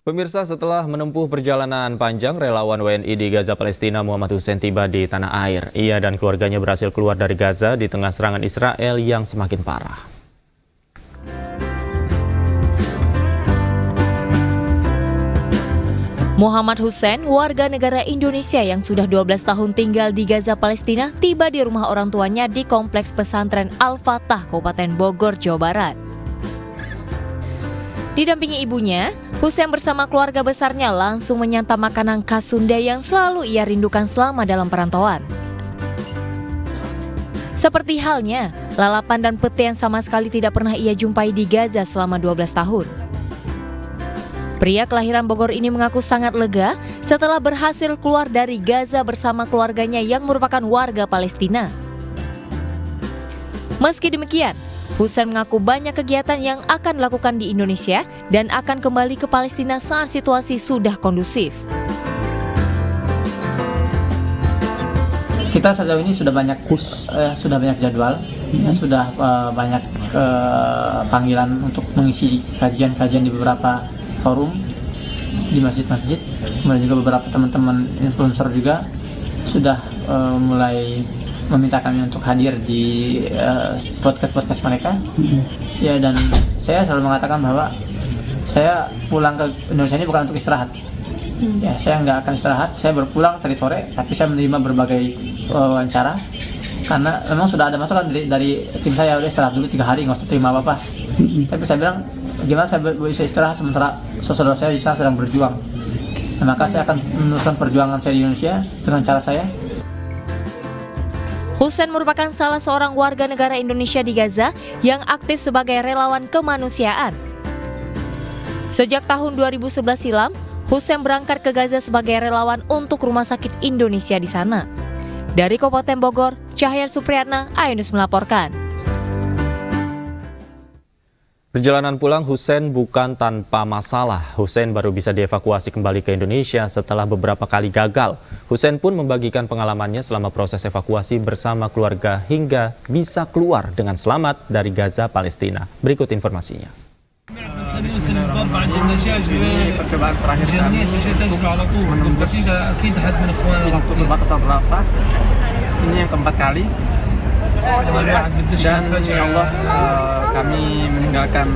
Pemirsa, setelah menempuh perjalanan panjang, relawan WNI di Gaza, Palestina Muhammad Hussein tiba di tanah air. Ia dan keluarganya berhasil keluar dari Gaza di tengah serangan Israel yang semakin parah. Muhammad Hussein, warga negara Indonesia yang sudah 12 tahun tinggal di Gaza, Palestina, tiba di rumah orang tuanya di Kompleks Pesantren Al-Fatah, Kabupaten Bogor, Jawa Barat. Didampingi ibunya, Hussein bersama keluarga besarnya langsung menyantap makanan khas Sunda yang selalu ia rindukan selama dalam perantauan. Seperti halnya, lalapan dan pete yang sama sekali tidak pernah ia jumpai di Gaza selama 12 tahun. Pria kelahiran Bogor ini mengaku sangat lega setelah berhasil keluar dari Gaza bersama keluarganya yang merupakan warga Palestina. Meski demikian, Hussein mengaku banyak kegiatan yang akan dilakukan di Indonesia dan akan kembali ke Palestina saat situasi sudah kondusif. Kita sejauh ini sudah banyak jadwal, sudah banyak panggilan untuk mengisi kajian-kajian di beberapa forum di masjid-masjid. Kemudian juga beberapa teman-teman influencer juga sudah mulai meminta kami untuk hadir di podcast mereka. Ya, dan saya selalu mengatakan bahwa saya pulang ke Indonesia ini bukan untuk istirahat. Ya, saya nggak akan istirahat. Saya berpulang tadi sore, tapi saya menerima berbagai wawancara karena memang sudah ada masukan dari tim saya, udah istirahat dulu 3 hari, nggak usah terima apa-apa. Tapi saya bilang, gimana saya bisa istirahat sementara saudara saya di sana sedang berjuang. Nah, maka saya akan meneruskan perjuangan saya di Indonesia dengan cara saya. Hussein merupakan salah seorang warga negara Indonesia di Gaza yang aktif sebagai relawan kemanusiaan. Sejak tahun 2011 silam, Hussein berangkat ke Gaza sebagai relawan untuk Rumah Sakit Indonesia di sana. Dari Kabupaten Bogor, Cahaya Supriyatna, Ayunus melaporkan. Perjalanan pulang Hussein bukan tanpa masalah. Hussein baru bisa dievakuasi kembali ke Indonesia setelah beberapa kali gagal. Hussein pun membagikan pengalamannya selama proses evakuasi bersama keluarga hingga bisa keluar dengan selamat dari Gaza, Palestina. Berikut informasinya. Ini percobaan terakhir kami menembus pintu perbatasan Rafah. Ini yang keempat kali. Dan ya Allah, kami meninggalkan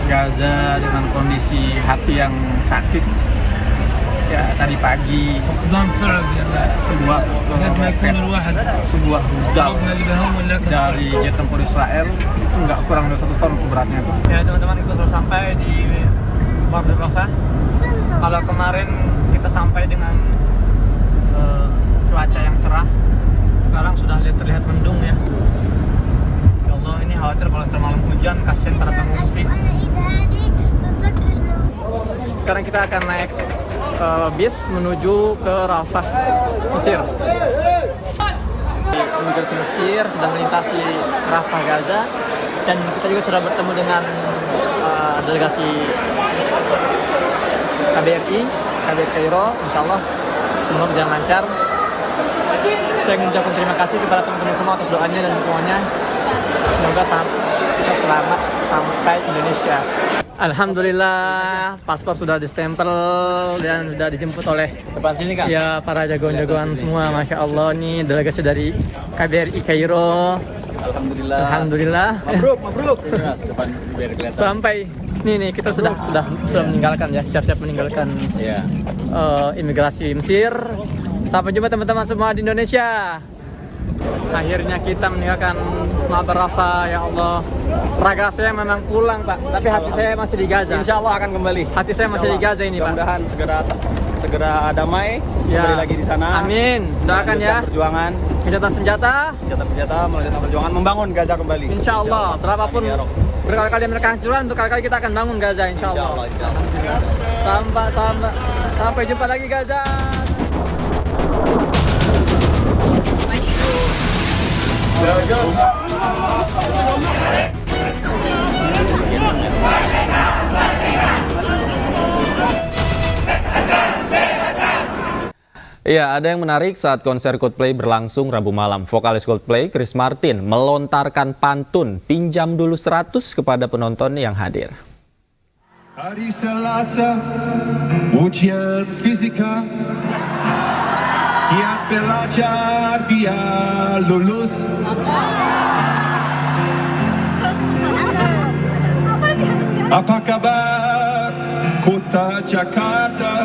Gaza dengan kondisi hati yang sakit. Ya, tadi pagi sebuah rudal dari jet tempur Israel itu nggak kurang dari 1 ton beratnya itu. Ya teman-teman, kita sudah sampai di border Rafah. Kalau kemarin kita sampai dengan cuaca yang cerah, sekarang sudah terlihat mendung ya. Ya Allah, ini khawatir kalau termalam hujan, kasihan para pengungsi. Sekarang kita akan naik bis menuju ke Rafah, Mesir. Imigrasi Mesir sudah melintasi Rafah, Gaza, dan kita juga sudah bertemu dengan delegasi KBRI Kairo. Insya Allah semua berjalan lancar. Saya mengucapkan terima kasih kepada teman-teman semua atas doanya dan dukungannya. Semoga kita selamat sampai Indonesia. Alhamdulillah, paspor sudah distempel dan sudah dijemput oleh depan sini kan? Ya, para jagoan-jagoan semua, Masya Allah. Nih delegasi dari KBRI Kairo. Alhamdulillah. Mabruk. Depan biar kelihatan. Sampai nih kita sudah meninggalkan ya, siap-siap meninggalkan imigrasi Mesir. Sampai jumpa teman-teman semua di Indonesia. Akhirnya kita meninggalkan Mabar Rafah, ya Allah. Raga saya memang pulang, Pak, tapi hati saya masih di Gaza. Insya Allah akan kembali. Hati saya masih di Gaza ini, Pak. Mudah-mudahan segera damai, kembali lagi di sana. Amin. Doakan ya. Perjuangan, Gencatan senjata, melanjutkan perjuangan membangun Gaza kembali. Insya Allah. Berapapun berkali-kali mereka hancurkan, untuk kali-kali kita akan bangun Gaza, insya Allah. Sampai jumpa lagi Gaza. Iya, ada yang menarik saat konser Coldplay berlangsung Rabu malam. Vokalis Coldplay, Chris Martin, melontarkan pantun pinjam dulu 100 kepada penonton yang hadir. Hari Selasa, ujian fisika, yang belajar dia lulus. Apa kabar kota Jakarta?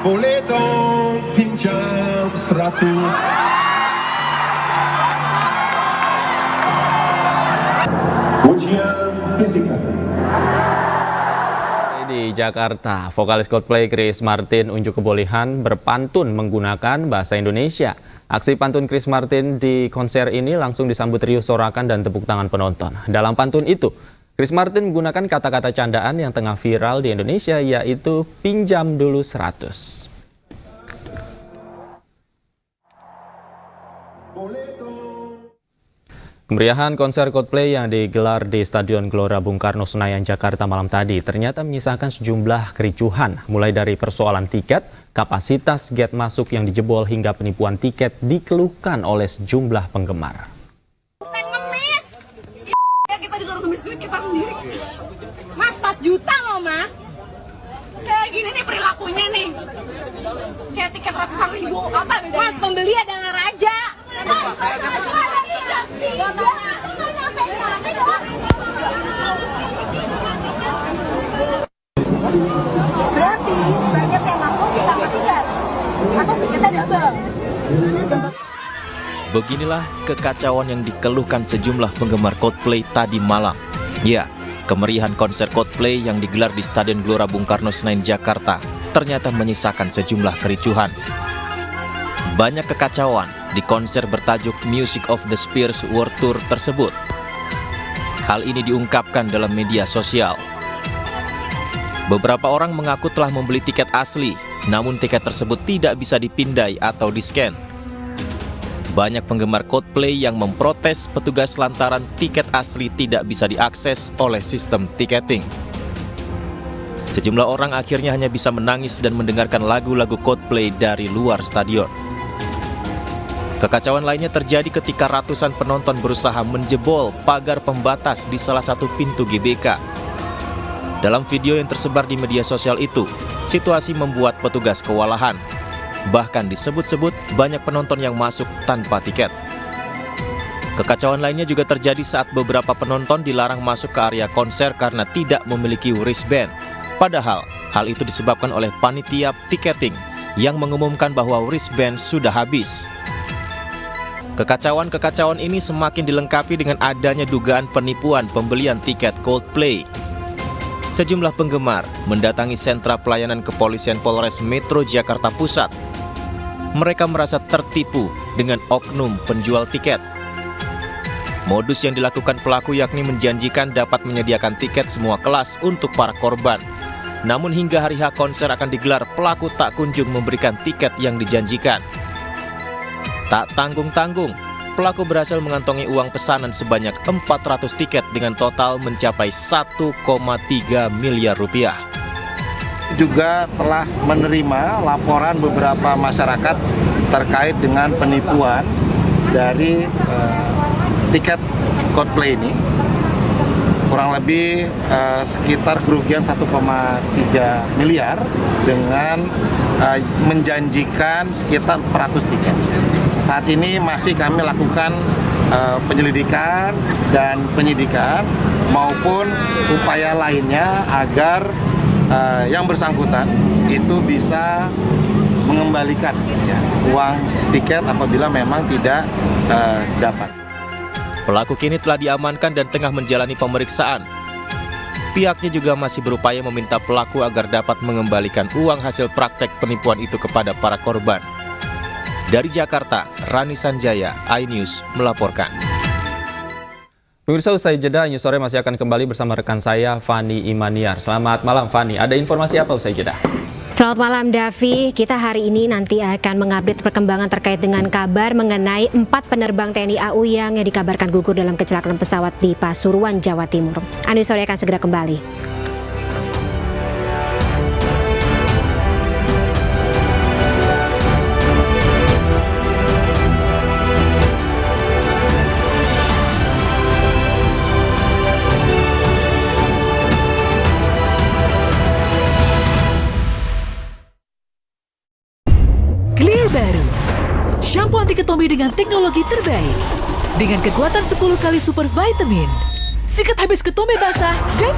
Boleh dong pinjam 100. Ujian fisika. Di Jakarta, vokalis Coldplay Chris Martin unjuk kebolehan berpantun menggunakan bahasa Indonesia. Aksi pantun Chris Martin di konser ini langsung disambut riuh sorakan dan tepuk tangan penonton. Dalam pantun itu, Chris Martin menggunakan kata-kata candaan yang tengah viral di Indonesia, yaitu pinjam dulu 100. Kemeriahan konser Coldplay yang digelar di Stadion Gelora Bung Karno Senayan, Jakarta malam tadi ternyata menyisakan sejumlah kericuhan, mulai dari persoalan tiket, kapasitas gate masuk yang dijebol hingga penipuan tiket dikeluhkan oleh sejumlah penggemar. Ngemis, ya kita disuruh ngemis duit kita sendiri. Mas 4 juta loh mas. Kayak gini nih perilakunya nih. Kayak tiket ratusan ribu, apa bedanya? Mas pembeli adalah raja. Berarti banyak yang masuk tanpa tiket atau tiketnya double. Beginilah kekacauan yang dikeluhkan sejumlah penggemar Coldplay tadi malam. Ya, kemeriahan konser Coldplay yang digelar di Stadion Gelora Bung Karno Senayan, Jakarta ternyata menyisakan sejumlah kericuhan. Banyak kekacauan di konser bertajuk Music of the Spheres World Tour tersebut. Hal ini diungkapkan dalam media sosial. Beberapa orang mengaku telah membeli tiket asli, namun tiket tersebut tidak bisa dipindai atau di-scan. Banyak penggemar Coldplay yang memprotes petugas lantaran tiket asli tidak bisa diakses oleh sistem tiketing. Sejumlah orang akhirnya hanya bisa menangis dan mendengarkan lagu-lagu Coldplay dari luar stadion. Kekacauan lainnya terjadi ketika ratusan penonton berusaha menjebol pagar pembatas di salah satu pintu GBK. Dalam video yang tersebar di media sosial itu, situasi membuat petugas kewalahan. Bahkan disebut-sebut banyak penonton yang masuk tanpa tiket. Kekacauan lainnya juga terjadi saat beberapa penonton dilarang masuk ke area konser karena tidak memiliki wristband. Padahal, hal itu disebabkan oleh panitia tiketing yang mengumumkan bahwa wristband sudah habis. Kekacauan-kekacauan ini semakin dilengkapi dengan adanya dugaan penipuan pembelian tiket Coldplay. Sejumlah penggemar mendatangi sentra pelayanan kepolisian Polres Metro Jakarta Pusat. Mereka merasa tertipu dengan oknum penjual tiket. Modus yang dilakukan pelaku yakni menjanjikan dapat menyediakan tiket semua kelas untuk para korban. Namun hingga hari H konser akan digelar, pelaku tak kunjung memberikan tiket yang dijanjikan. Tak tanggung-tanggung, pelaku berhasil mengantongi uang pesanan sebanyak 400 tiket dengan total mencapai 1,3 miliar rupiah. Juga telah menerima laporan beberapa masyarakat terkait dengan penipuan dari tiket Coldplay ini. Kurang lebih sekitar kerugian 1,3 miliar dengan menjanjikan sekitar 400 tiket. Saat ini masih kami lakukan penyelidikan dan penyidikan maupun upaya lainnya agar yang bersangkutan itu bisa mengembalikan uang tiket apabila memang tidak dapat. Pelaku kini telah diamankan dan tengah menjalani pemeriksaan. Pihaknya juga masih berupaya meminta pelaku agar dapat mengembalikan uang hasil praktek penipuan itu kepada para korban. Dari Jakarta, Rani Sanjaya, iNews melaporkan. Pemirsa, usai jeda, News Sore masih akan kembali bersama rekan saya, Fani Imaniar. Selamat malam, Fani. Ada informasi apa usai jeda? Selamat malam, Davi. Kita hari ini nanti akan mengupdate perkembangan terkait dengan kabar mengenai 4 penerbang TNI AU yang dikabarkan gugur dalam kecelakaan pesawat di Pasuruan, Jawa Timur. News Sore akan segera kembali. Sampo anti ketombe dengan teknologi terbaik. Dengan kekuatan 10 kali super vitamin. Sikat habis ketombe basah dan